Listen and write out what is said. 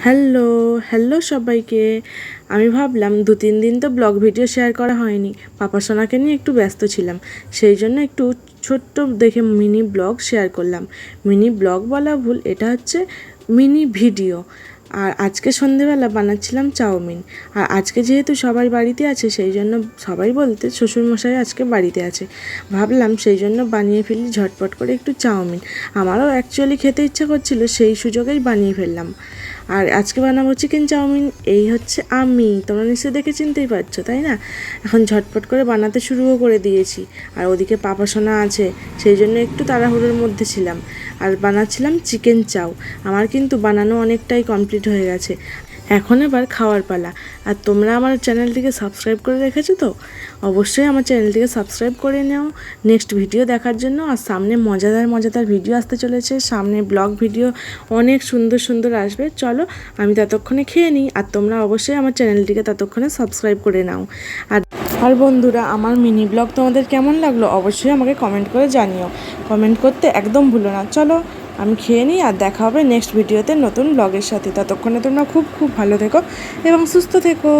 Hello hello সবাইকে। আমি ভাবলাম 2-3 দিন তো ব্লগ ভিডিও শেয়ার করা হয়নি, পাপা সোনাকে নিয়ে একটু ব্যস্ত ছিলাম, সেই জন্য একটু ছোট্ট দেখে মিনি ব্লগ শেয়ার করলাম। মিনি ব্লগ বলা ভুল, এটা হচ্ছে মিনি ভিডিও। আর আজকে সন্ধেবেলা বানাচ্ছিলাম চাউমিন। আর আজকে যেহেতু সবাই বাড়িতে আছে, সেই জন্য সবাই বলতে শ্বশুরমশাই আজকে বাড়িতে আছে, ভাবলাম সেই জন্য বানিয়ে ফেলি ঝটপট করে একটু চাউমিন। আমারও অ্যাকচুয়ালি খেতে ইচ্ছা করছিল, সেই সুযোগেই বানিয়ে ফেললাম। আর আজকে বানাবো চিকেন চাউমিন। এই হচ্ছে আমি, তোমরা নিশ্চয়ই দেখে চিনতেই পারছো তাই না? এখন ঝটপট করে বানাতে শুরুও করে দিয়েছি। আর ওদিকে পাপা সোনা আছে, সেই জন্য একটু তাড়াহুড়োর মধ্যে ছিলাম। আর বানাচ্ছিলাম চিকেন চাউ। আমার কিন্তু বানানো অনেকটাই কমপ্লিট হয়ে গেছে, এখন এবার খাওয়ার পালা। আর তোমরা আমার চ্যানেলটিকে সাবস্ক্রাইব করে রেখেছো তো? অবশ্যই আমার চ্যানেলটিকে সাবস্ক্রাইব করে নাও নেক্সট ভিডিও দেখার জন্য। আর সামনে মজাদার মজাদার ভিডিও আসতে চলেছে, সামনে ব্লগ ভিডিও অনেক সুন্দর সুন্দর আসবে। চলো আমি ততক্ষণে খেয়ে নিই, আর তোমরা অবশ্যই আমার চ্যানেলটিকে ততক্ষণে সাবস্ক্রাইব করে নাও। আর বন্ধুরা, আমার মিনি ব্লগ তোমাদের কেমন লাগলো অবশ্যই আমাকে কমেন্ট করে জানিও। কমেন্ট করতে একদম ভুলো না। চলো আমি খেয়ে নিই, আর দেখা হবে নেক্সট ভিডিওতে নতুন ব্লগের সাথে। ততক্ষণে তোমরা খুব খুব ভালো থেকো এবং সুস্থ থেকো।